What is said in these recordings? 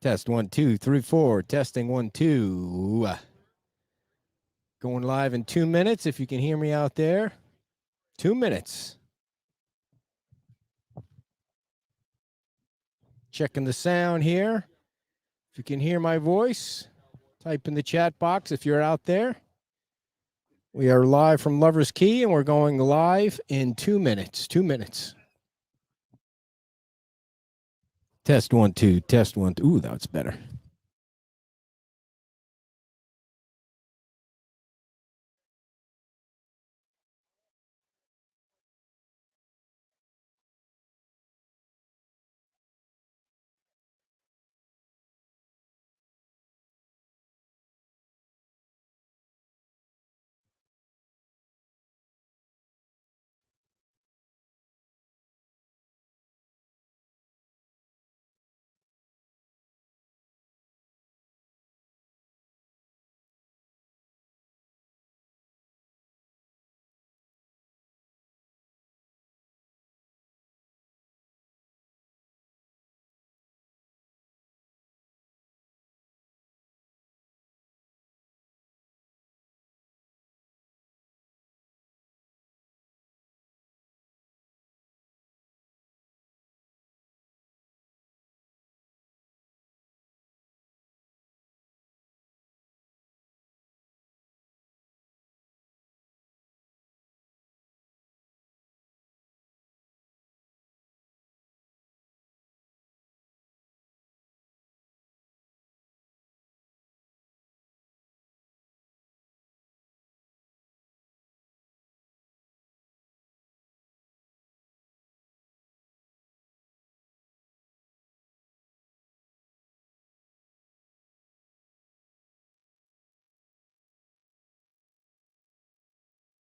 Test 1, 2, 3, 4. Testing 1, 2. Going live in 2 minutes. If you can hear me out there, 2 minutes. Checking the sound here. If you can hear my voice, type in the chat box if you're out there. We are live from Lover's Key, and we're going live in 2 minutes. 2 minutes. Test 1, 2. Test 1. Ooh, that's better.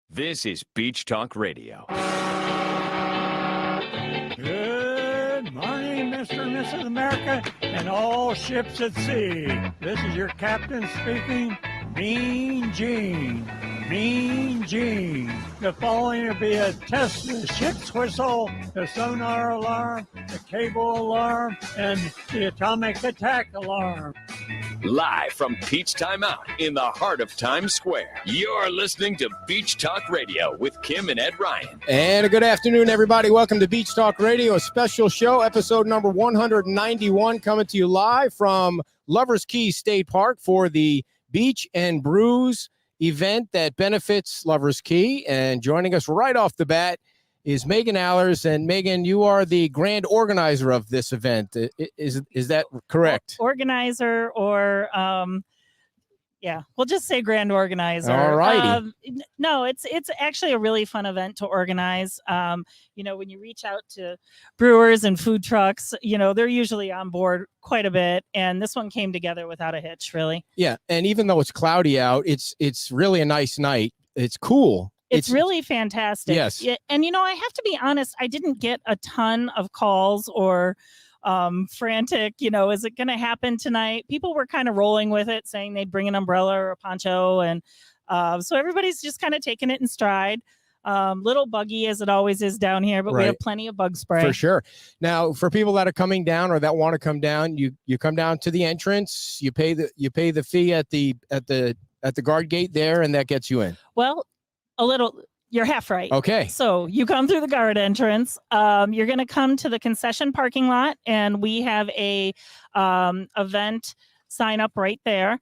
This is Beach Talk Radio. Good morning, Mr. and Mrs. America, and all ships at sea. This is your captain speaking, Mean Gene. Mean Gene. The following will be a test of the ship's whistle, the sonar alarm, the cable alarm, and the atomic attack alarm. Live from Peach Time Out in the heart of Times Square. You're listening to Beach Talk Radio with Kim and Ed Ryan. And a good afternoon, everybody. Welcome to Beach Talk Radio, a special show, episode number 191, coming to you live from Lover's Key State Park for the Beach and Brews event that benefits Lover's Key. And joining us right off the bat is Megan Allers. And Megan, you are the grand organizer of this event. Is that correct? Organizer, or yeah, we'll just say grand organizer. All righty. No, it's actually a really fun event to organize. You know, when you reach out to brewers and food trucks, you know, they're usually on board quite a bit. And this one came together without a hitch, really. Yeah. And even though it's cloudy out, it's really a nice night. It's cool. It's really fantastic. Yes. Yeah, and, you know, I have to be honest, I didn't get a ton of calls or frantic, you know, is it going to happen tonight? People were kind of rolling with it, saying they'd bring an umbrella or a poncho. And so everybody's just kind of taking it in stride. Little buggy as it always is down here, but we have plenty of bug spray. For sure. Now, for people that are coming down or that want to come down, you come down to the entrance, you pay the fee at the guard gate there, and that gets you in. Well, you're half right. Okay. So you come through the guard entrance. You're going to come to the concession parking lot, and we have a event sign up right there.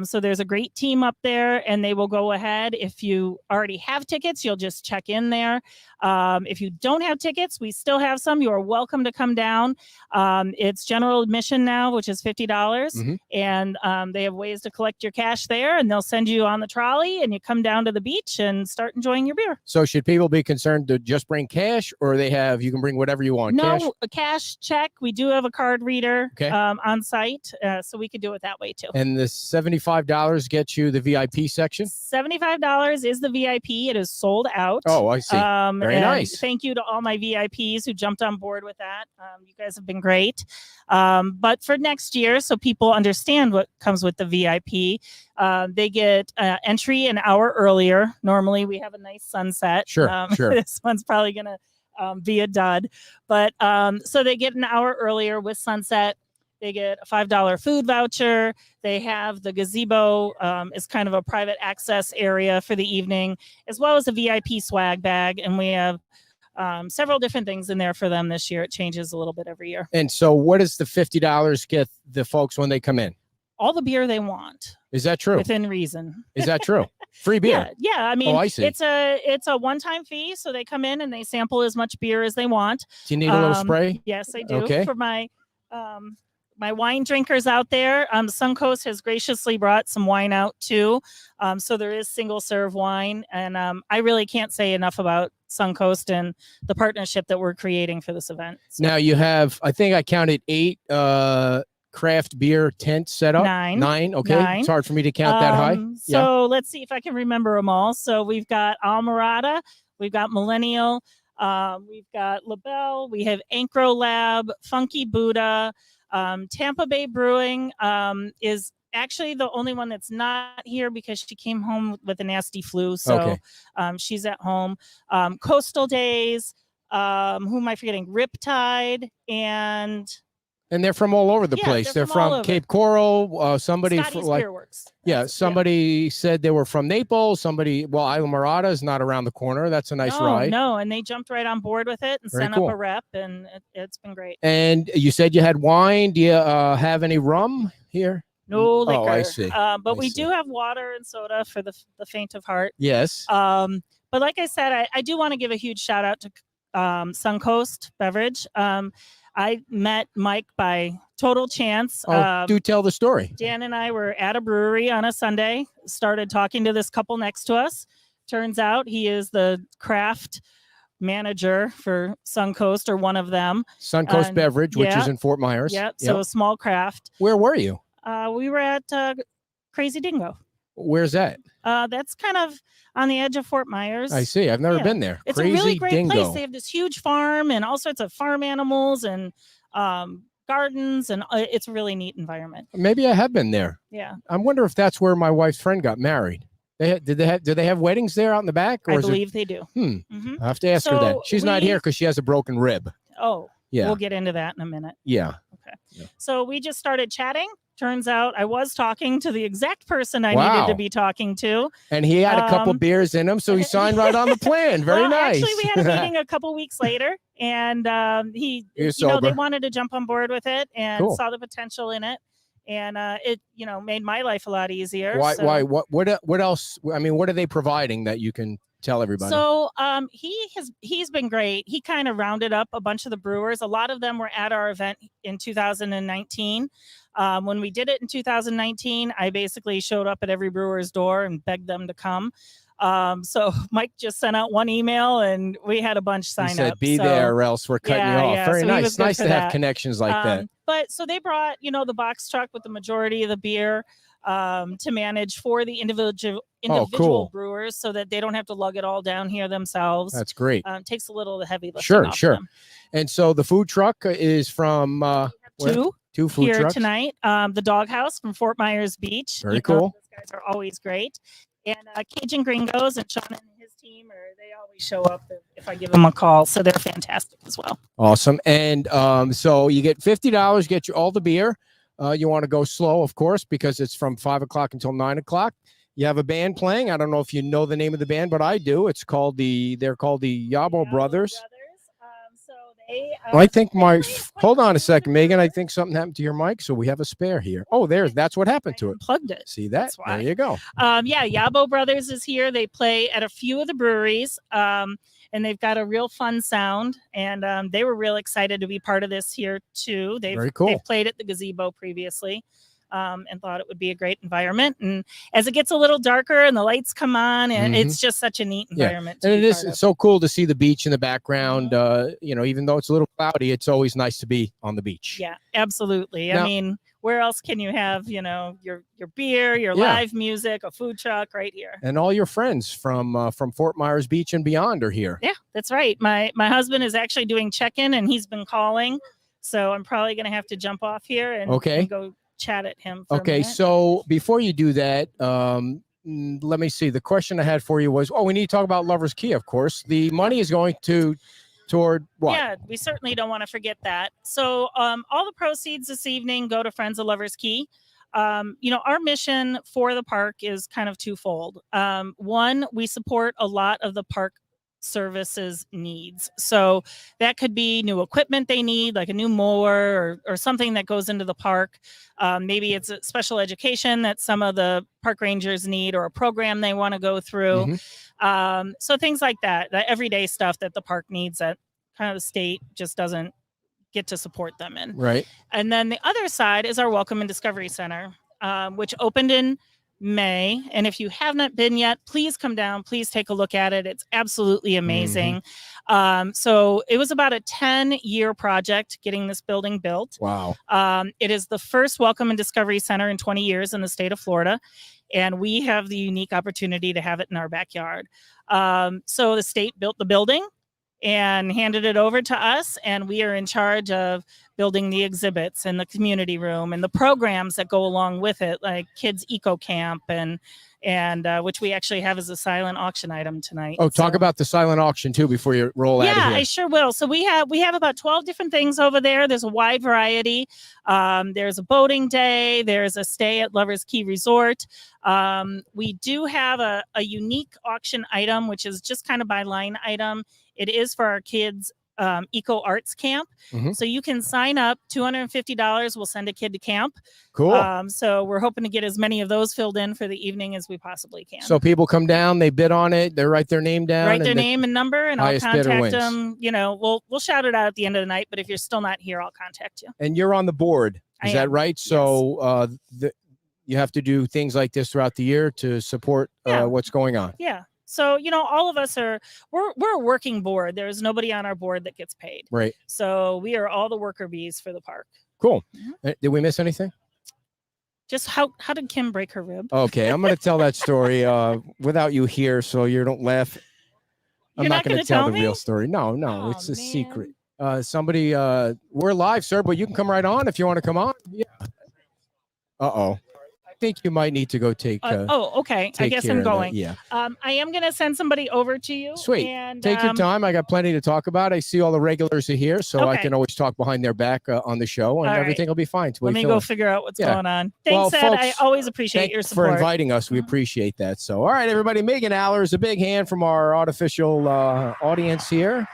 So there's a great team up there, and they will go ahead. If you already have tickets, you'll just check in there. If you don't have tickets, we still have some. You are welcome to come down. It's general admission now, which is $50. Mm-hmm. And they have ways to collect your cash there, and they'll send you on the trolley, and you come down to the beach and start enjoying your beer. So should people be concerned to just bring cash, or you can bring whatever you want? No, cash? a cash check. We do have a card reader on site, so we could do it that way too. And the $75 gets you the VIP section? $75 is the VIP. It is sold out. Oh, I see. Very nice. Thank you to all my VIPs who jumped on board with that. You guys have been great. But for next year, so people understand what comes with the VIP, they get entry an hour earlier. Normally, we have a nice sunset. Sure. This one's probably going to be a dud. But so they get an hour earlier with sunset. They get a $5 food voucher. They have the gazebo is kind of a private access area for the evening, as well as a VIP swag bag. And we have several different things in there for them this year. It changes a little bit every year. And so what does the $50 get the folks when they come in? All the beer they want. Is that true? Within reason. Is that true? Free beer? Yeah. I mean, I see. it's a one-time fee. So they come in and they sample as much beer as they want. Do you need a little spray? Yes, I do. Okay. For my my wine drinkers out there, Suncoast has graciously brought some wine out too. So there is single serve wine. And I really can't say enough about Suncoast and the partnership that we're creating for this event. So. Now you have, I think I counted 8 craft beer tents set up. 9. Okay. 9. It's hard for me to count that high. So let's see if I can remember them all. So we've got Almirada, we've got Millennial, we've got LaBelle, we have Ancro Lab, Funky Buddha. Tampa Bay Brewing is actually the only one that's not here because she came home with a nasty flu. So she's at home. Coastal Days, who am I forgetting? Riptide and they're from all over the place. They're from Cape Coral. Somebody somebody said they were from Naples. Somebody, Isla is not around the corner. That's a nice ride. No, and they jumped right on board with it and sent up a rep, and it's been great. And you said you had wine. Do you have any rum here? No liquor. Oh, I see. But we do have water and soda for the faint of heart. Yes. But like I said, I do want to give a huge shout out to Suncoast Beverage. I met Mike by total chance. Do tell the story. Dan and I were at a brewery on a Sunday, started talking to this couple next to us. Turns out he is the craft manager for Suncoast, or one of them. Suncoast Beverage, which is in Fort Myers. Yep. So a small craft. Where were you? We were at Crazy Dingo. Where's that? That's kind of on the edge of Fort Myers. I see. I've never been there. It's Crazy a really great Dingo. place. They have this huge farm and all sorts of farm animals and gardens, and it's a really neat environment. Maybe I have been there. Yeah. I wonder if that's where my wife's friend got married. Do they have weddings there out in the back? Or I believe they do. Mm-hmm. I have to ask her that. She's not here because she has a broken rib. Oh, yeah. We'll get into that in a minute. Yeah. Okay. Yeah. So we just started chatting. Turns out I was talking to the exact person I needed to be talking to. And he had a couple beers in him, so he signed right on the plan. Very nice. Actually, we had a meeting a couple weeks later, and they wanted to jump on board with it and saw the potential in it. And it, made my life a lot easier. Why? What else? I mean, what are they providing that you can tell everybody? So he's been great. He kind of rounded up a bunch of the brewers. A lot of them were at our event in 2019. When we did it in 2019, I basically showed up at every brewer's door and begged them to come. So Mike just sent out one email and we had a bunch sign up. He said, be there or else we're cutting you off. Very nice. Nice to have connections like that. But so they brought, the box truck with the majority of the beer to manage for the individual brewers so that they don't have to lug it all down here themselves. That's great. Takes a little of the heavy lifting off them. And so the food truck is from two food here trucks tonight. The Doghouse from Fort Myers Beach. Very cool. Those guys are always great. And Cajun Gringos and Sean and his team they always show up if I give them a call. So they're fantastic as well. Awesome. And so you get $50, get you all the beer. You want to go slow, of course, because it's from 5 o'clock until 9 o'clock. You have a band playing. I don't know if you know the name of the band, but I do. They're called the Yabbo Brothers. I think hold on a second, Megan. I think something happened to your mic, so we have a spare here. Oh, that's what happened to it. Plugged it. See that? There you go. Yabbo Brothers is here. They play at a few of the breweries, and they've got a real fun sound. And they were real excited to be part of this here too. Very cool. They've played at the gazebo previously. And thought it would be a great environment. And as it gets a little darker and the lights come on, and it's just such a neat environment. And it's so cool to see the beach in the background. Even though it's a little cloudy, it's always nice to be on the beach. Yeah, absolutely. Now, I mean, where else can you have, your beer, your live music, a food truck right here? And all your friends from Fort Myers Beach and beyond are here. Yeah, that's right. My husband is actually doing check-in and he's been calling. So I'm probably going to have to jump off here and go chat at him for a minute. So before you do that, let me see. The question I had for you was, we need to talk about Lover's Key, of course. The money is going toward what? Yeah, we certainly don't want to forget that. So all the proceeds this evening go to Friends of Lovers Key. Our mission for the park is kind of twofold. One, we support a lot of the park services needs. So that could be new equipment they need, like a new mower or something that goes into the park. Maybe it's a special education that some of the park rangers need, or a program they want to go through. So things like that, the everyday stuff that the park needs that kind of the state just doesn't get to support them in. Right. And then the other side is our Welcome and Discovery Center, which opened in May. And if you have not been yet, please come down. Please take a look at it. It's absolutely amazing. So it was about a 10-year project getting this building built. Wow. It is the first Welcome and Discovery Center in 20 years in the state of Florida. And we have the unique opportunity to have it in our backyard. So the state built the building and handed it over to us, and we are in charge of building the exhibits and the community room and the programs that go along with it, like Kids Eco Camp and which we actually have as a silent auction item tonight. Oh, talk about the silent auction too before you roll out of here. Yeah, I sure will. So we have about 12 different things over there. There's a wide variety. There's a boating day. There's a stay at Lovers Key Resort. We do have a unique auction item, which is just kind of by line item. It is for our kids' eco arts camp. So you can sign up, $250. We'll send a kid to camp. Cool. So we're hoping to get as many of those filled in for the evening as we possibly can. So people come down, they bid on it, they write their name down. Write their name and number, and I'll contact them. We'll shout it out at the end of the night, but if you're still not here, I'll contact you. And you're on the board. Is that right? Yes. So you have to do things like this throughout the year to support what's going on. Yeah. So, all of us we're a working board. There's nobody on our board that gets paid. Right. So we are all the worker bees for the park. Cool. Did we miss anything? Just how did Kim break her rib? Okay. I'm going to tell that story without you here so you don't laugh. I'm not going to tell the real story. No, Oh, it's a man. secret. We're live, sir, but you can come right on if you want to come on. Yeah. Uh-oh. I think you might need to go take okay. I guess I'm going. Yeah. I am going to send somebody over to you. Sweet. And, take your time. I got plenty to talk about. I see all the regulars are here, so I Okay. can always talk behind their back on the show, and All right. everything will be fine. Let me go figure out what's going on. Well, Thanks, Ed. I folks, always appreciate your Thanks support. for inviting us. We appreciate that. So, all right, everybody. Megan Allers, a big hand from our artificial audience here.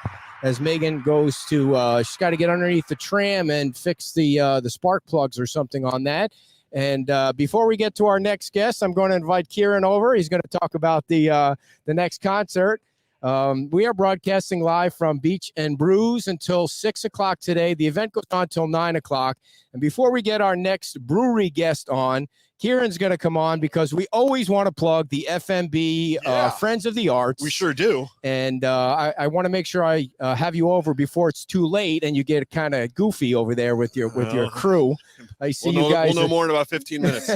As Megan goes to, she's got to get underneath the tram and fix the spark plugs or something on that. And before we get to our next guest, I'm going to invite Kieran over. He's going to talk about the next concert. We are broadcasting live from Beach and Brews until 6 o'clock today. The event goes on until 9 o'clock. And before we get our next brewery guest on, Kieran's going to come on because we always want to plug the FMB Friends of the Arts. We sure do. And I want to make sure I have you over before it's too late and you get kind of goofy over there with your crew. I see you guys. We'll know more in about 15 minutes.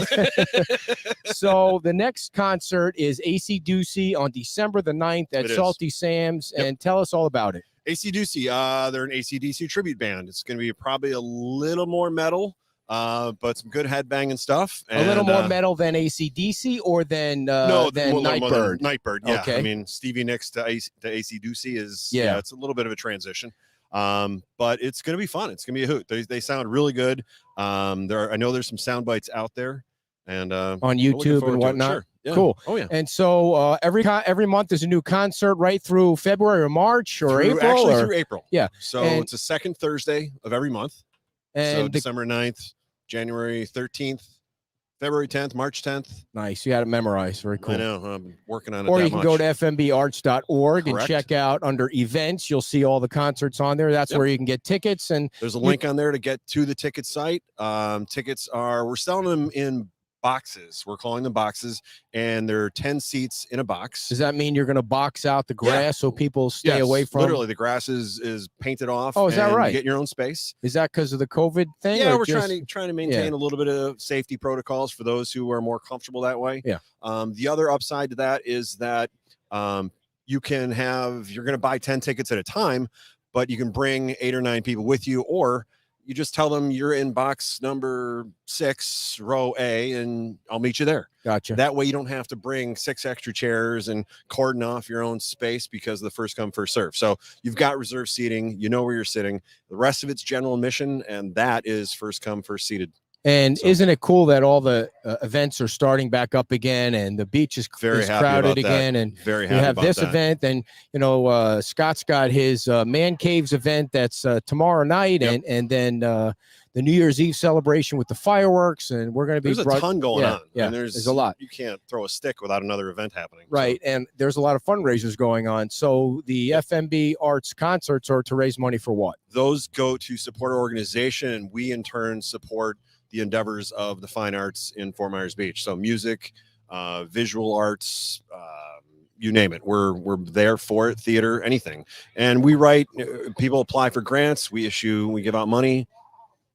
So the next concert is AC Ducey on December the 9th at It is. Salty Sam's. Yep. And tell us all about it. AC Ducey, they're an AC/DC tribute band. It's going to be probably a little more metal, but some good headbanging stuff. A little more metal than AC/DC or than Nightbird? Nightbird, yeah. Okay. I mean, Stevie Nicks to AC Ducey is, Yeah. it's a little bit of a transition. But it's going to be fun. It's going to be a hoot. They sound really good. I know there's some sound bites out there. And on we're looking YouTube forward and to it. whatnot. Sure. Yeah. Cool. Oh, yeah. And so every month is a new concert right through February or March or April? Through April. Yeah. So And- it's the second Thursday of every month. And So December 9th, January 13th, February 10th, March 10th. nice. You got it memorized. Very cool. I know. I'm working on it. Or that you can much. go to fmbarts.org and Correct. check out under events. You'll see all the concerts on there. That's Yep. where you can get tickets. And There's a link on there to get to the ticket site. Tickets we're selling them in boxes. We're calling them boxes, and there are 10 seats in a box. does that mean you're going to box out the grass so people stay Yes, away from? Literally, the grass is painted off. Oh, is that and right? You get your own space. Is that because of the COVID thing? Yeah, or we're just- trying to maintain a little bit of safety protocols for those who are more comfortable that way. Yeah. The other upside to that is that you're going to buy 10 tickets at a time, but you can bring 8 or 9 people with you, or you just tell them you're in box number 6, row A, and I'll meet you there. Gotcha. That way you don't have to bring 6 extra chairs and cordon off your own space because of the first come, first serve. So you've got reserved seating, you know where you're sitting. The rest of it's general admission, and that is first come, first seated. And So- isn't it cool that all the events are starting back up again, and the beach is Very happy crowded about that. again, and Very you happy have about this that. event, and Scott's got his Man Caves event that's tomorrow night, Yep. and then the New Year's Eve celebration with the fireworks, and we're going to be There's a ton going on. Yeah, and there's a lot. You can't throw a stick without another event happening. So Right, and there's a lot of fundraisers going on. So the FMB Arts concerts are to raise money for what? those go to support our organization, and we in turn support the endeavors of the fine arts in Fort Myers Beach. So music, visual arts, you name it. We're there for it. Theater, anything. And we write. People apply for grants. We give out money.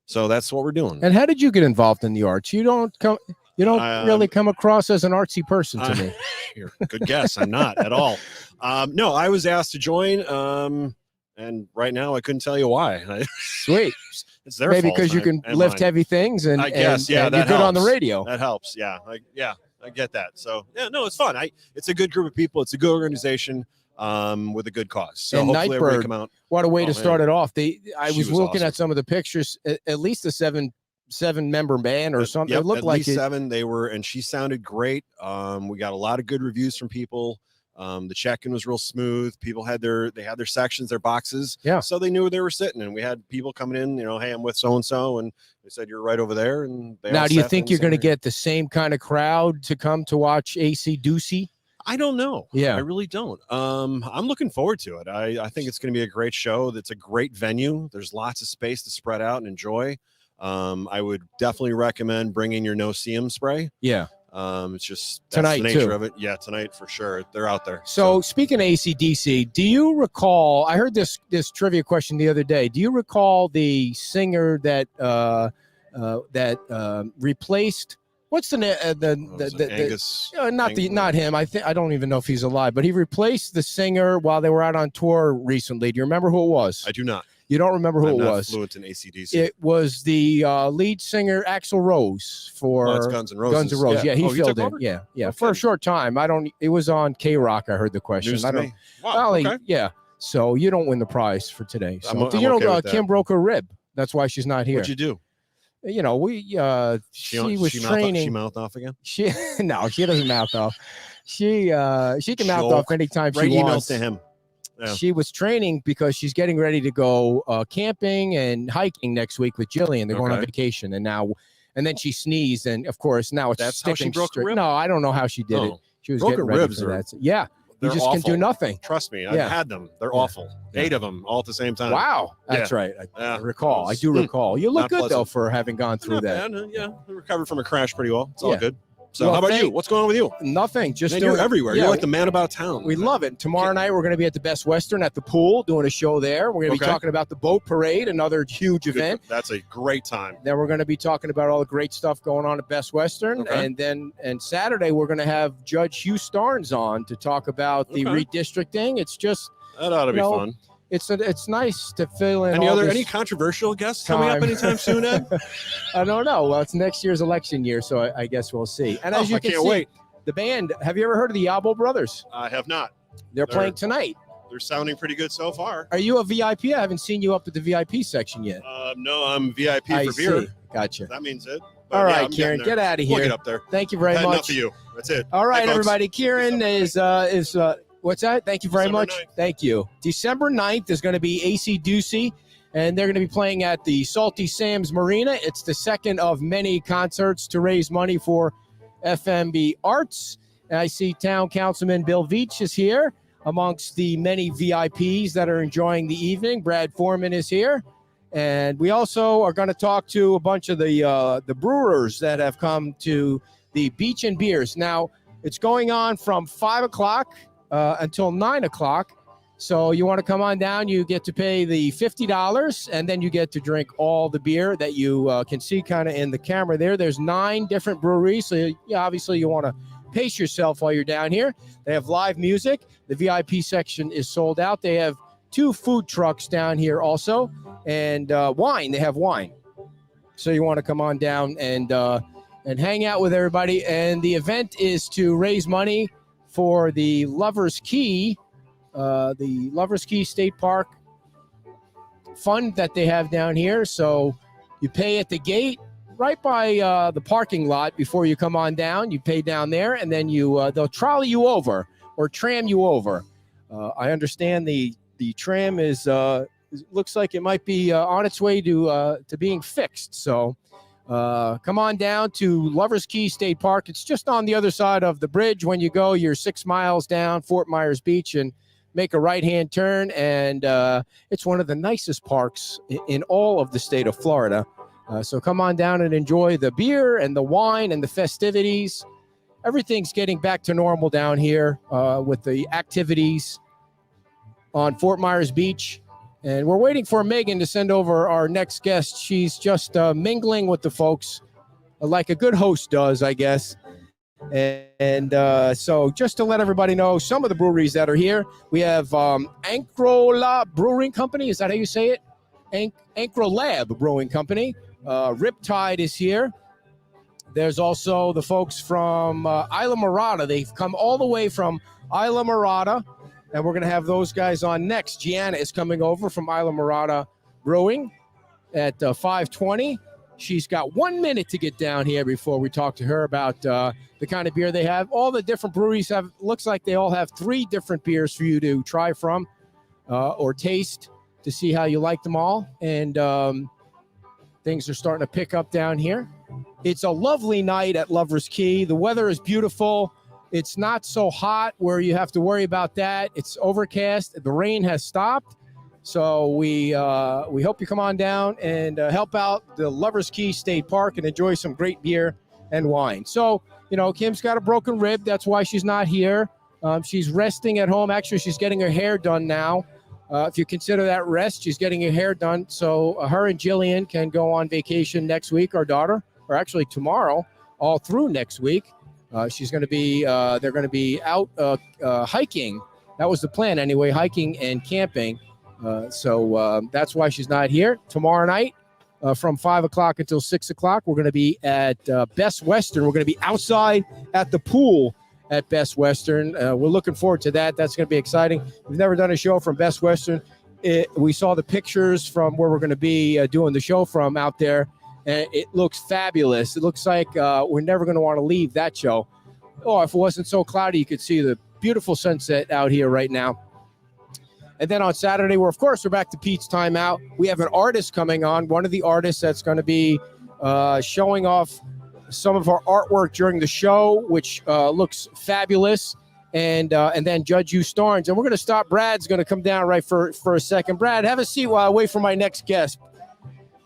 So that's what we're doing. And how did you get involved in the arts? You don't really come across as an artsy person to me. Good guess. I'm not at all. No, I was asked to join. And right now I couldn't tell you why. Sweet. It's their Maybe fault because you and can lift mine. heavy things, and I guess, yeah, and that you're good on the helps. radio. That helps. Yeah. I get that. So yeah, no, it's fun. It's a good group of people. It's a good organization with a good cause. So And hopefully everybody Nightbird, come out. What a way Oh, to start man. it off. I She was was looking awesome. at some of the pictures, at least a seven member band or something. Yep, It looked at like least it. 7. They were, and she sounded great. We got a lot of good reviews from people. The check-in was real smooth. People had their sections, their boxes. Yeah. So they knew where they were sitting. And we had people coming in, hey, I'm with so-and-so. And they said, you're right over there. And they Now, all do you sat think there you're going to in the same area. get the same kind of crowd to come to watch AC Ducey? I don't know. Yeah. I really don't. I'm looking forward to it. I think it's going to be a great show. That's a great venue. There's lots of space to spread out and enjoy. I would definitely recommend bringing your no-see-em spray. Yeah. It's just that's Tonight, the nature too. of it. Yeah, tonight for sure. They're out there. So speaking of AC/DC, do you recall? I heard this trivia question the other day. Do you recall the singer that replaced? What's the Angus? not him. I don't even know if he's alive, but he replaced the singer while they were out on tour recently. Do you remember who it was? I do not. You don't remember who I'm it not was? fluent in AC/DC. It was the lead singer Axl Rose for It's Guns N' Roses. Guns N' Roses. Yeah, he Oh, filled took in. over? Yeah, Okay. for a short time. It was on K-Rock. I heard the question. News I to don't. me. Wow, Well, okay. yeah. So you don't win the prize for today. So I'm you know, okay with that. Kim broke her rib. That's why she's not here. What'd you do? She was training. She mouthed off again. She no, she doesn't mouth off. She can mouth Joke. off anytime Write she emails wants. to him. Yeah. She was training because she's getting ready to go camping and hiking next week with Jillian. They're going on Okay. vacation, and then she sneezed, and of course now it's That's how she sticking broke her straight. rib? No, I don't know how she did it. Oh. She was Broken getting ready ribs for are- that. Yeah, you They're just can do awful. nothing. Trust me, Yeah. I've had them. They're Yeah. awful. 8 of them all at the same time. Wow, that's right. I Yeah. recall. I do recall. You look Not good though pleasant. for having gone through Not that. bad. Yeah, I recovered from a crash pretty well. It's all Yeah. good. So Well, how about you? thank- What's going on with you? Nothing. Just Man, doing you're everywhere. Yeah, You're like the man about town. we love it. Tomorrow night we're going to be at the Best Western at the pool doing a show there. We're going to be Okay. talking about the boat parade, another huge Good. event. That's a great time. Then we're going to be talking about all the great stuff going on at Best Western, Okay. and Saturday we're going to have Judge Hugh Starnes on to talk about the Okay. redistricting. It's just That ought to be You know, fun. it's nice to fill in. Any controversial guests coming up time. anytime soon, Ed? I don't know. Well, it's next year's election year, so I guess we'll see. And as you I can can't see, wait. the band. Have you ever heard of the Yabbo Brothers? I have not. They're playing tonight. They're sounding pretty good so far. Are you a VIP? I haven't seen you up at the VIP section yet. No, I'm VIP I for beer. see. Gotcha. That means it. All yeah, right, I'm Kieran, getting get out of We'll here. get up there. Thank you very Had enough much. of you. That's it. All right, Bye, folks. everybody. Kieran is what's that? Thank you very December much. 9th. Thank you. December 9th is going to be AC Ducey, and they're going to be playing at the Salty Sam's Marina. It's the second of many concerts to raise money for FMB Arts. And I see Town Councilman Bill Veach is here amongst the many VIPs that are enjoying the evening. Brad Foreman is here. And we also are going to talk to a bunch of the brewers that have come to the Beach and Beers. Now, it's going on from 5 o'clock until 9 o'clock. So you want to come on down, you get to pay the $50, and then you get to drink all the beer that you can see kind of in the camera there. There's 9 different breweries, so obviously you want to pace yourself while you're down here. They have live music. The VIP section is sold out. They have 2 food trucks down here also, and wine. They have wine. So you want to come on down and hang out with everybody. And the event is to raise money for the Lovers Key State Park fund that they have down here. So you pay at the gate right by the parking lot before you come on down. You pay down there, and then they'll trolley you over or tram you over. I understand the tram is looks like it might be on its way to being fixed. So come on down to Lovers Key State Park. It's just on the other side of the bridge. When you go, you're 6 miles down Fort Myers Beach and make a right-hand turn. And it's one of the nicest parks in all of the state of Florida. So come on down and enjoy the beer and the wine and the festivities. Everything's getting back to normal down here with the activities on Fort Myers Beach. And we're waiting for Megan to send over our next guest. She's just mingling with the folks like a good host does, I guess. And so just to let everybody know some of the breweries that are here, we have Ancrola Brewing Company. Is that how you say it? Ancrolab Brewing Company. Riptide is here. There's also the folks from Isla Morada. They've come all the way from Isla Morada. And we're going to have those guys on next. Gianna is coming over from Isla Morada Brewing at 5:20. She's got 1 minute to get down here before we talk to her about the kind of beer they have. All the different breweries looks like they all have 3 different beers for you to try from or taste to see how you like them all. And things are starting to pick up down here. It's a lovely night at Lovers Key. The weather is beautiful. It's not so hot where you have to worry about that. It's overcast. The rain has stopped. So we hope you come on down and help out the Lovers Key State Park and enjoy some great beer and wine. So, Kim's got a broken rib. That's why she's not here. She's resting at home. Actually, she's getting her hair done now. If you consider that rest, she's getting her hair done. So her and Jillian can go on vacation next week, our daughter, or actually tomorrow, all through next week. She's going to be, they're going to be out hiking. That was the plan anyway, hiking and camping. So that's why she's not here. Tomorrow night from 5 o'clock until 6 o'clock, we're going to be at Best Western. We're going to be outside at the pool at Best Western. We're looking forward to that. That's going to be exciting. We've never done a show from Best Western. We saw the pictures from where we're going to be doing the show from out there. And it looks fabulous. It looks like we're never going to want to leave that show. Oh, if it wasn't so cloudy, you could see the beautiful sunset out here right now. And then on Saturday, we're back to Pete's Time Out. We have an artist coming on, one of the artists that's going to be showing off some of our artwork during the show, which looks fabulous. And then Judge Hugh Starnes. And we're going to stop. Brad's going to come down right for a second. Brad, have a seat while I wait for my next guest.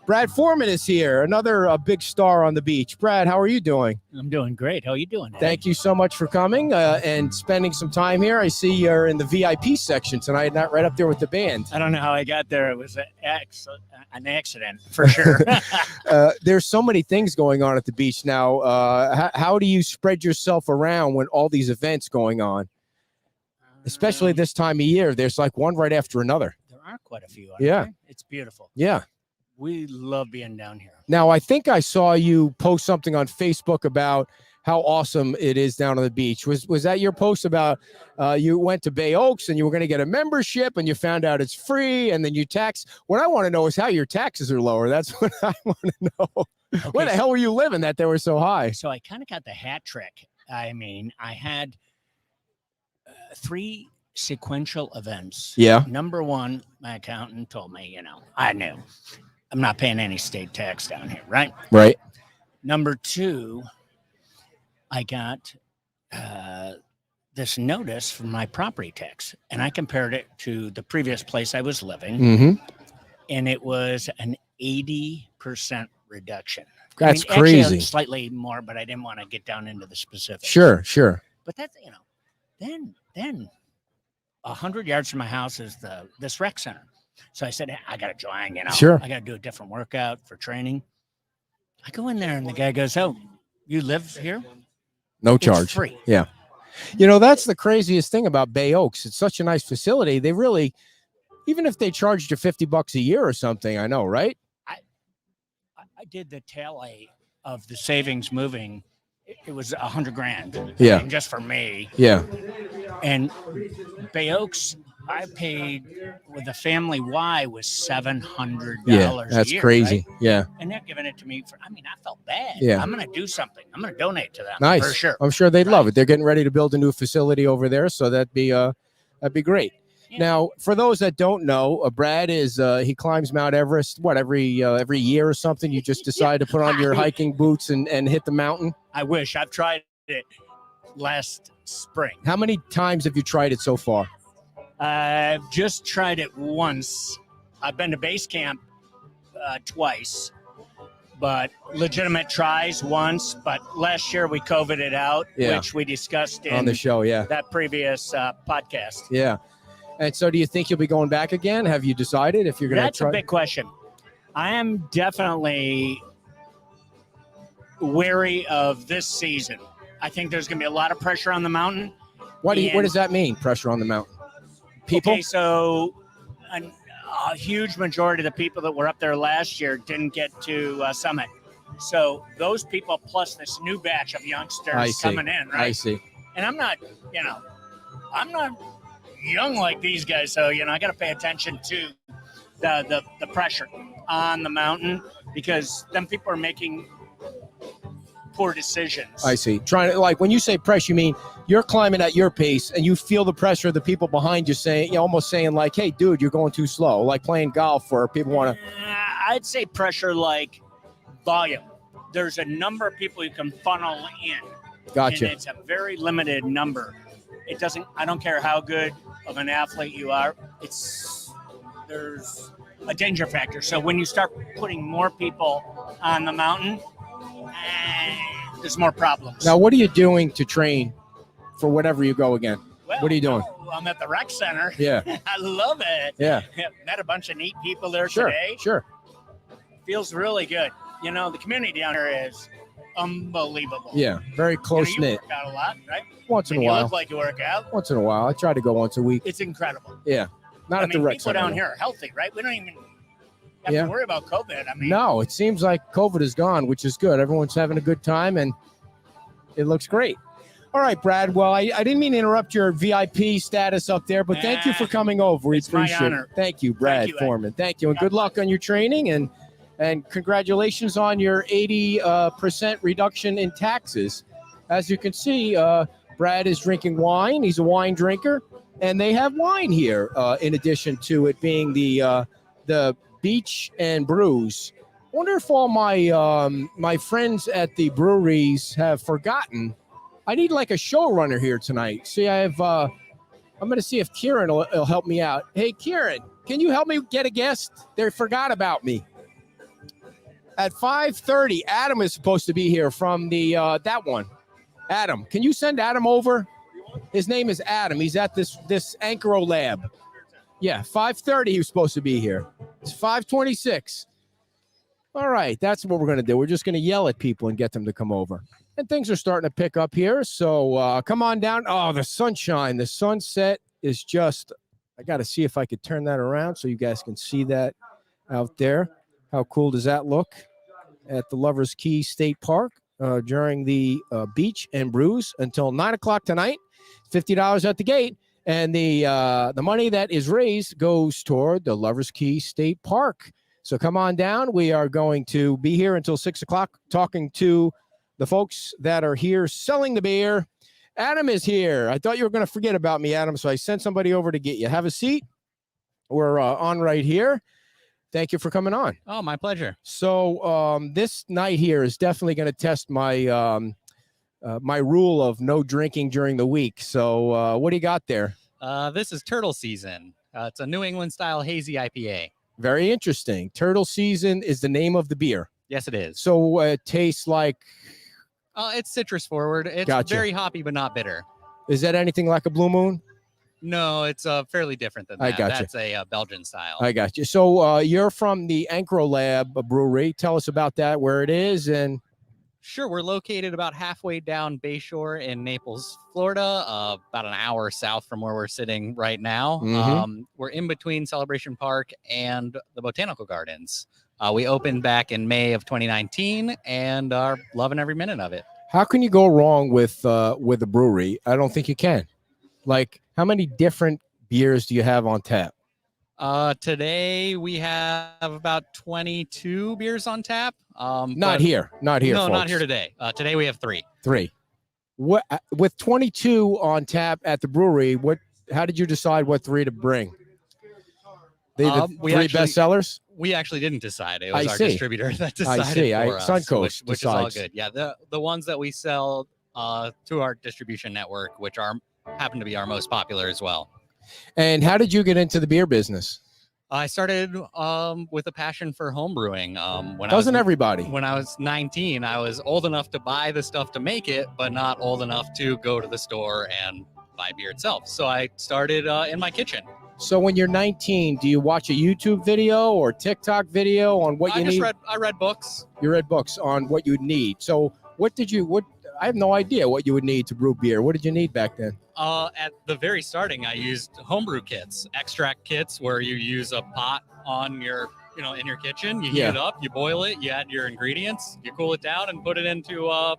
Brad Foreman is here, another big star on the beach. Brad, how are you doing? I'm doing great. How are you doing? Thank you so much for coming and spending some time here. I see you're in the VIP section tonight, not right up there with the band. I don't know how I got there. It was an accident, for sure. There's so many things going on at the beach now. How do you spread yourself around when all these events going on? Especially this time of year. There's like one right after another. There are quite a few. Yeah. It's beautiful. Yeah. We love being down here. Now, I think I saw you post something on Facebook about how awesome it is down on the beach. Was that your post about you went to Bay Oaks and you were going to get a membership and you found out it's free and then you tax? What I want to know is how your taxes are lower. That's what I want to know. Okay, where the hell were you living that they were so high? So I kind of got the hat trick. I mean, I had 3 sequential events. Yeah. Number 1, my accountant told me, I knew. I'm not paying any state tax down here, right? Right. Number 2, I got this notice from my property tax, and I compared it to the previous place I was living, and it was an 80% reduction. That's crazy. Actually, slightly more, but I didn't want to get down into the specifics. Sure. But that's, then 100 yards from my house is this rec center. So I said, I got to join, Sure. I got to do a different workout for training. I go in there and the guy goes, oh, you live here? No It's charge. free. Yeah. That's the craziest thing about Bay Oaks. It's such a nice facility. They really, Even if they charged you $50 a year or something, I know, right? I did the tally of the savings moving. It was $100,000. Yeah. I mean, just for me. Yeah. And Bay Oaks, I paid with a family Y was $700 Yeah, that's a year, crazy. right? Yeah. And they're giving it to me for, I mean, I felt bad. Yeah. I'm going to do something. I'm going to donate to them. Nice. For sure. I'm sure they'd love Right. it. They're getting ready to build a new facility over there, so that'd be great. Yeah. Now, for those that don't know, Brad is he climbs Mount Everest every year or something. You just decide to put on your hiking boots and hit the mountain. I wish. I've tried it last spring. How many times have you tried it so far? I've just tried it once. I've been to base camp twice, but legitimate tries once. But last year we COVIDed it out, Yeah. which we discussed On the in show, yeah. that previous podcast. Yeah. And so do you think you'll be going back again? Have you decided if you're going to That's try? a big question. I am definitely wary of this season. I think there's going to be a lot of pressure on the mountain. What does that mean, pressure on the mountain? People? Okay, so a huge majority of the people that were up there last year didn't get to summit. So those people plus this new batch of youngsters coming in, right? I see. And I'm not young like these guys, so I got to pay attention to the pressure on the mountain because them people are making poor decisions. I see. Trying to, like, when you say pressure, you mean you're climbing at your pace and you feel the pressure of the people behind you saying, almost saying like, hey, dude, you're going too slow. Like playing golf where people want to. I'd say pressure like volume. There's a number of people you can funnel in. Gotcha. And it's a very limited number. I don't care how good of an athlete you are. There's a danger factor. So when you start putting more people on the mountain, there's more problems. Now, what are you doing to train for whatever you go again? Well, what are you doing? I'm at the rec center. Yeah. I love it. Yeah. Met a bunch of neat people there Sure. today. Sure. Feels really good. The community down here is unbelievable. Yeah. Very close you knit. work out a lot, right? Once in And a you while. look like you work out. Once in a while. I try to go once a week. It's incredible. Yeah. Not at the rec people center. down though. here are healthy, right? We don't even have Yeah. to worry about COVID. I mean, No, it seems like COVID is gone, which is good. Everyone's having a good time, and it looks great. All right, Brad. Well, I didn't mean to interrupt your VIP status up there, but thank you for coming over. We It's my appreciate honor. it. Thank you, Brad Thank you, Ed. Foreman. Thank you, and good luck on your training, and congratulations on your 80% reduction in taxes. As you can see, Brad is drinking wine. He's a wine drinker, and they have wine here in addition to it being the Beach and Brews. I wonder if all my friends at the breweries have forgotten. I need like a showrunner here tonight. See, I'm going to see if Kieran will help me out. Hey, Kieran, can you help me get a guest? They forgot about me. At 5:30, Adam is supposed to be here from the that one. Adam, can you send Adam over? His name is Adam. He's at this Ankaro Lab. Yeah, 5:30 he was supposed to be here. It's 5:26. All right, that's what we're going to do. We're just going to yell at people and get them to come over. And things are starting to pick up here, so come on down. Oh, the sunshine, the sunset is just, I got to see if I could turn that around so you guys can see that out there. How cool does that look at the Lovers Key State Park during the Beach and Brews until 9 o'clock tonight? $50 at the gate. And the money that is raised goes toward the Lovers Key State Park. So come on down. We are going to be here until 6 o'clock talking to the folks that are here selling the beer. Adam is here. I thought you were going to forget about me, Adam, so I sent somebody over to get you. Have a seat. We're on right here. Thank you for coming on. Oh, my pleasure. So this night here is definitely going to test my my rule of no drinking during the week. So what do you got there? This is Turtle Season. It's a New England style hazy IPA. Very interesting. Turtle Season is the name of the beer. Yes, it is. So it tastes like... It's citrus forward. It's Gotcha. very hoppy, but not bitter. Is that anything like a Blue Moon? No, it's fairly different than that. I gotcha. That's a Belgian style. I got you. So you're from the Ankaro Lab Brewery. Tell us about that, where it is, and Sure. We're located about halfway down Bayshore in Naples, Florida, about an hour south from where we're sitting right now. Mhm. We're in between Celebration Park and the Botanical Gardens. We opened back in May of 2019 and are loving every minute of it. How can you go wrong with a brewery? I don't think you can. Like, how many different beers do you have on tap? Today we have about 22 beers on tap. Not but- here. Not here, No, folks. not here today. Today we have 3. 3. What with 22 on tap at the brewery? How did you decide what 3 to bring? They the We 3 actually- bestsellers. We actually didn't decide. It was I our see. distributor that I decided see. for us, Suncoast which is all decides. good. Yeah, the ones that we sell to our distribution network, which happen to be our most popular as well. And how did you get into the beer business? I started with a passion for homebrewing. Doesn't everybody? When I was 19, I was old enough to buy the stuff to make it, but not old enough to go to the store and buy beer itself. So I started in my kitchen. So when you're 19, do you watch a YouTube video or TikTok video on what you need? I read books. You read books on what you need. So what I have no idea what you would need to brew beer. What did you need back then? At the very starting, I used homebrew kits, extract kits, where you use a pot on your, in your kitchen. You heat it up, you boil it, you add your ingredients, you cool it down, and put it into a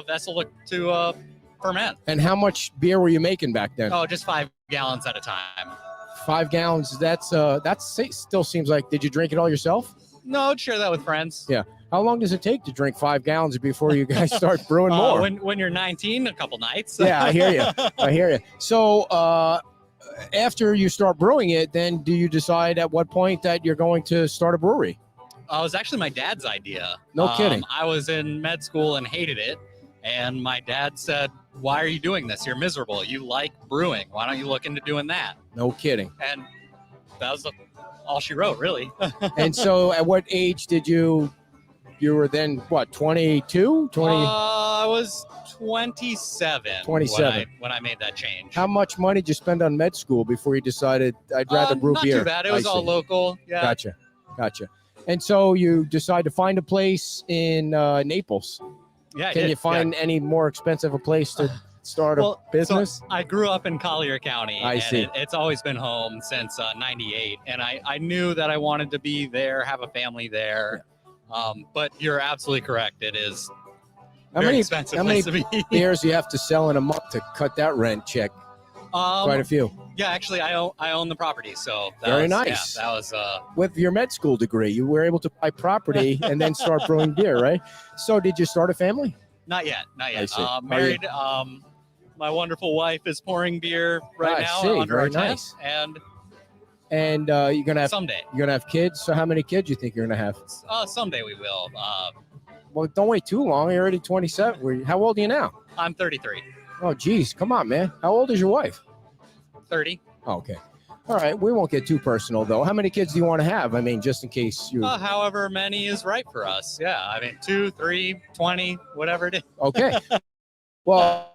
vessel to ferment. And how much beer were you making back then? Oh, just 5 gallons at a time. 5 gallons. That still seems like. Did you drink it all yourself? No, I'd share that with friends. Yeah. How long does it take to drink 5 gallons before you guys start brewing more? When you're 19, a couple nights. Yeah, I hear you. I hear you. So after you start brewing it, then do you decide at what point that you're going to start a brewery? It was actually my dad's idea. No kidding. I was in med school and hated it. And my dad said, "Why are you doing this? You're miserable. You like brewing. Why don't you look into doing that?" No kidding. And that was all she wrote, really. And so at what age did you were then, what, 22? 20? I was 27. 27. When I made that change. How much money did you spend on med school before you decided I'd rather brew not beer? Not too bad. It was all local. Yeah. Gotcha. And so you decide to find a place in Naples. Yeah. Can you find any more expensive a place to start a business? So I grew up in Collier County. I see. It's always been home since '98, and I knew that I wanted to be there, have a family there. But you're absolutely correct. It is very expensive place to be. Beers you have to sell in a month to cut that rent check? Quite a few. Yeah, actually, I own the property, so Very nice. Yeah, that was with your med school degree, you were able to buy property and then start brewing beer, right? So, did you start a family? Not yet. I see. Married. My wonderful wife is pouring beer right now. See. Under Very our tent, nice. And you're gonna have someday. You're gonna have kids. So, how many kids do you think you're gonna have? Someday we will. Well, don't wait too long. You're already 27. How old are you now? I'm 33. Oh, geez, come on, man. How old is your wife? 30. Oh, okay. All right. We won't get too personal, though. How many kids do you want to have? I mean, just in case you. However many is right for us. Yeah. I mean, 2, 3, 20, whatever it is. Okay. Well.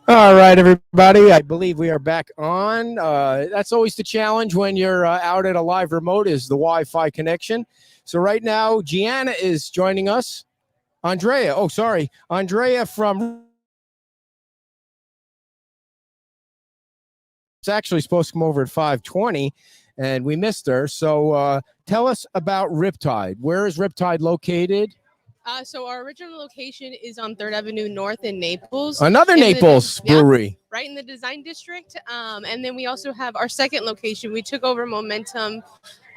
All right, everybody. I believe we are back on. That's always the challenge when you're out at a live remote is the Wi-Fi connection. So right now, Gianna is joining us. Andrea. Oh, sorry. Andrea from... It's actually supposed to come over at 5:20, and we missed her. So tell us about Riptide. Where is Riptide located? So our original location is on 3rd Avenue North in Naples. Another Naples brewery. Right in the design district. And then we also have our second location. We took over Momentum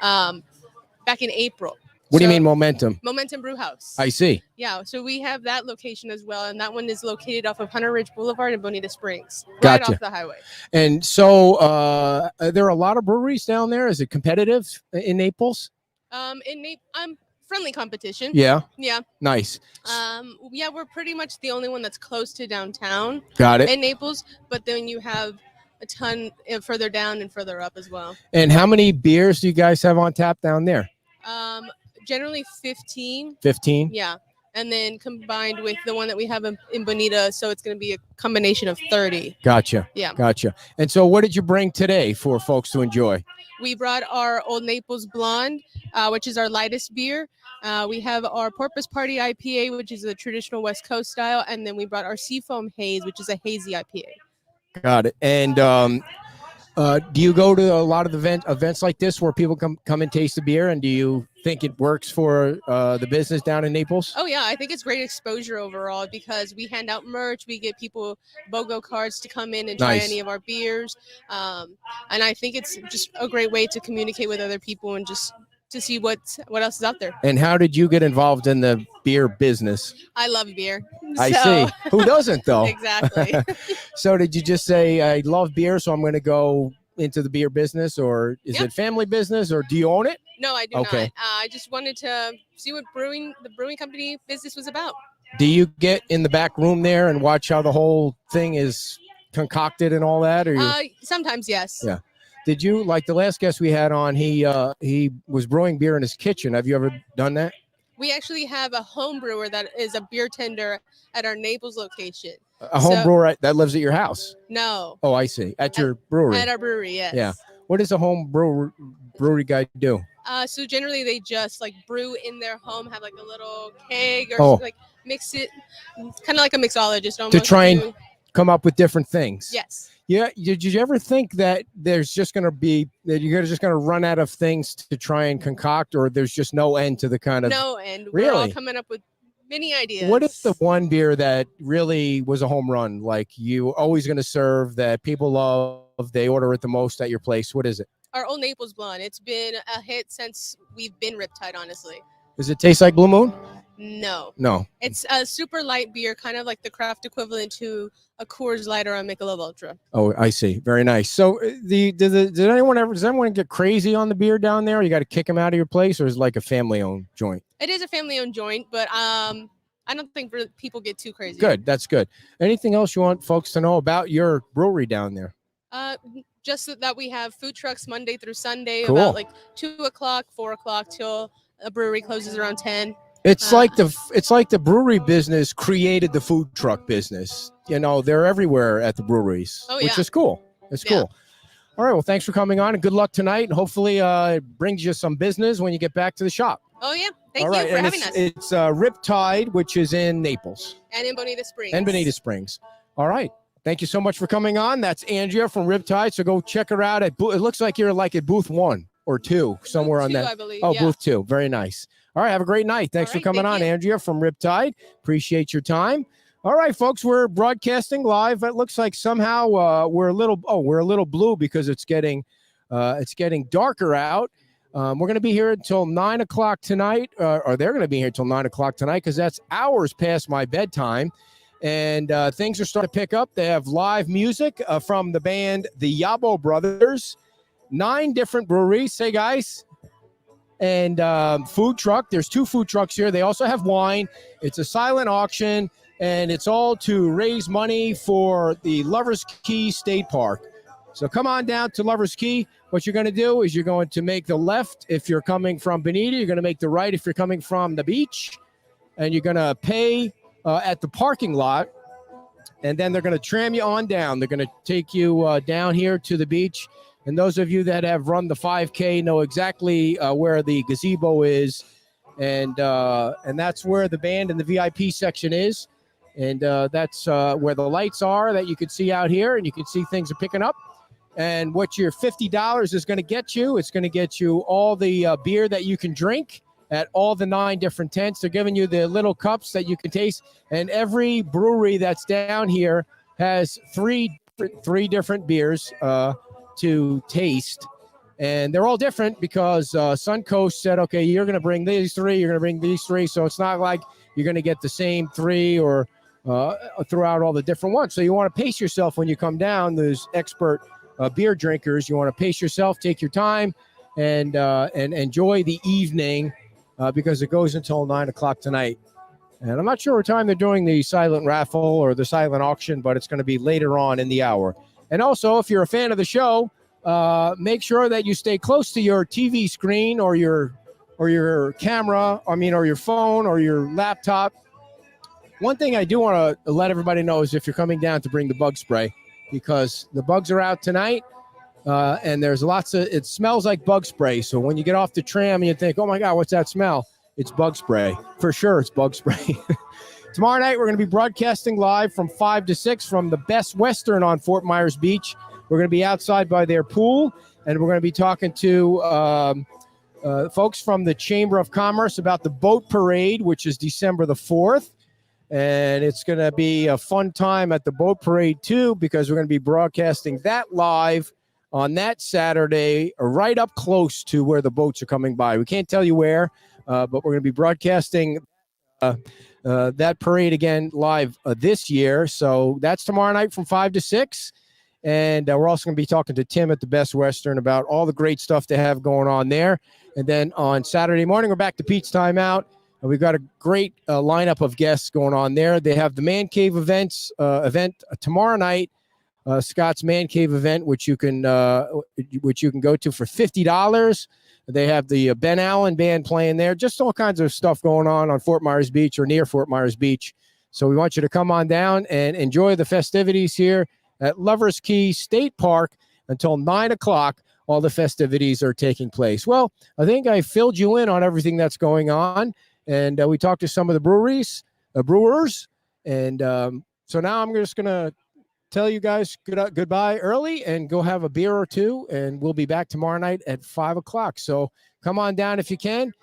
back in April. What do you mean Momentum? Momentum Brew House. I see. Yeah, so we have that location as well, and that one is located off of Hunter Ridge Boulevard in Bonita Springs, right Gotcha. off the highway. And so there are a lot of breweries down there. Is it competitive in Naples? Friendly competition. Yeah. Yeah. Nice. Yeah, we're pretty much the only one that's close to downtown. Got it. In Naples, but then you have a ton further down and further up as well. And how many beers do you guys have on tap down there? Generally 15. 15? Yeah. And then combined with the one that we have in Bonita, so it's going to be a combination of 30. Gotcha. Yeah. Gotcha. And so what did you bring today for folks to enjoy? We brought our Old Naples Blonde, which is our lightest beer. We have our Porpoise Party IPA, which is a traditional West Coast style. And then we brought our Seafoam Haze, which is a hazy IPA. Got it. And do you go to a lot of events like this where people come and taste the beer? And do you think it works for the business down in Naples? Oh, yeah. I think it's great exposure overall because we hand out merch. We get people BOGO cards to come in and try any of our beers. And I think it's just a great way to communicate with other people and just to see what else is out there. And how did you get involved in the beer business? I love beer. I see. Who doesn't, though? Exactly. So did you just say, I love beer, so I'm going to go into the beer business, or is it family business, or do you own it? No, I do not. I just wanted to see what the brewing company business was about. Do you get in the back room there and watch how the whole thing is concocted and all that? Or sometimes, yes. Yeah. Did you, like the last guest we had on, he was brewing beer in his kitchen. Have you ever done that? We actually have a home brewer that is a beer tender at our Naples location. A home brewer that lives at your house? No. Oh, I see. At your brewery? At our brewery, yes. Yeah. What does a home brewery guy do? So generally they just like brew in their home, have like a little keg or like mix it, kind of like a mixologist almost. To try and come up with different things. Yes. Yeah. Did you ever think that there's just going to be, that you're just going to run out of things to try and concoct, or there's just no end to the kind of... No end. Really? We're all coming up with many ideas. What is the one beer that really was a home run? Like you always going to serve that people love, they order it the most at your place. What is it? Our Old Naples Blonde. It's been a hit since we've been Riptide, honestly. Does it taste like Blue Moon? No. No. It's a super light beer, kind of like the craft equivalent to a Coors Light or a Michelob Ultra. Oh, I see. Very nice. So does anyone get crazy on the beer down there? Or you got to kick them out of your place, or is it like a family-owned joint? It is a family-owned joint, but I don't think people get too crazy. Good. That's good. Anything else you want folks to know about your brewery down there? Just that we have food trucks Monday through Sunday, cool. About like 2 o'clock, 4 o'clock till a brewery closes around 10. It's like the brewery business created the food truck business. You know, they're everywhere at the breweries, which is cool. It's cool. All right. Well, thanks for coming on, and good luck tonight. And hopefully it brings you some business when you get back to the shop. Oh, yeah. Thank you for having us. It's Riptide, which is in Naples. And in Bonita Springs. All right. Thank you so much for coming on. That's Andrea from Riptide. So go check her out. It looks like you're like at booth 1 or 2, somewhere on that. I believe. Oh, booth 2. Very nice. All right. Have a great night. Thanks for coming on, Andrea from Riptide. Appreciate your time. All right, folks, we're broadcasting live. It looks like somehow we're a little blue because it's getting darker out. We're going to be here until 9 o'clock tonight, or they're going to be here until 9 o'clock tonight, because that's hours past my bedtime. And things are starting to pick up. They have live music from the band, the Yabbo Brothers, 9 different breweries. Say, guys. And food truck. There's 2 food trucks here. They also have wine. It's a silent auction, and it's all to raise money for the Lovers Key State Park. So come on down to Lovers Key. What you're going to do is you're going to make the left if you're coming from Bonita. You're going to make the right if you're coming from the beach. And you're going to pay at the parking lot. and then they're going to tram you on down. They're going to take you down here to the beach. And those of you that have run the 5K know exactly where the gazebo is, and that's where the band and the VIP section is, and that's where the lights are that you can see out here, and you can see things are picking up. And what your $50 is going to get you, it's going to get you all the beer that you can drink at all the 9 different tents. They're giving you the little cups that you can taste, and every brewery that's down here has three different beers to taste, and they're all different because Suncoast said, okay, you're going to bring these 3, you're going to bring these 3, so it's not like you're going to get the same 3 or throughout all the different ones. So you want to pace yourself when you come down. Those expert beer drinkers, you want to pace yourself, take your time, and enjoy the evening. Because it goes until 9 o'clock tonight. And I'm not sure what time they're doing the silent raffle or the silent auction, but it's going to be later on in the hour. And also, if you're a fan of the show, make sure that you stay close to your TV screen or your camera, or your phone or your laptop. One thing I do want to let everybody know is if you're coming down to bring the bug spray, because the bugs are out tonight. And there's it smells like bug spray. So when you get off the tram, you think, oh my God, what's that smell? It's bug spray. For sure, it's bug spray. Tomorrow night, we're going to be broadcasting live from 5 to 6 from the Best Western on Fort Myers Beach. We're going to be outside by their pool, and we're going to be talking to folks from the Chamber of Commerce about the boat parade, which is December the 4th. And it's going to be a fun time at the boat parade, too, because we're going to be broadcasting that live on that Saturday, right up close to where the boats are coming by. We can't tell you where, but we're going to be broadcasting that parade again live this year. So that's tomorrow night from 5 to 6. And we're also going to be talking to Tim at the Best Western about all the great stuff they have going on there. And then on Saturday morning, we're back to Pete's Timeout. And we've got a great lineup of guests going on there. They have the Man Cave event tomorrow night. Scott's Man Cave event, which you can go to for $50. They have the Ben Allen band playing there. Just all kinds of stuff going on Fort Myers Beach or near Fort Myers Beach. So we want you to come on down and enjoy the festivities here at Lovers Key State Park until 9 o'clock. All the festivities are taking place. Well, I think I filled you in on everything that's going on, and we talked to some of the brewers, and so now I'm just going to tell you guys goodbye early and go have a beer or two, and we'll be back tomorrow night at 5 o'clock. So come on down if you can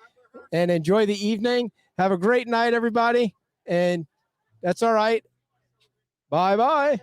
and enjoy the evening. Have a great night, everybody. And that's all right. Bye-bye.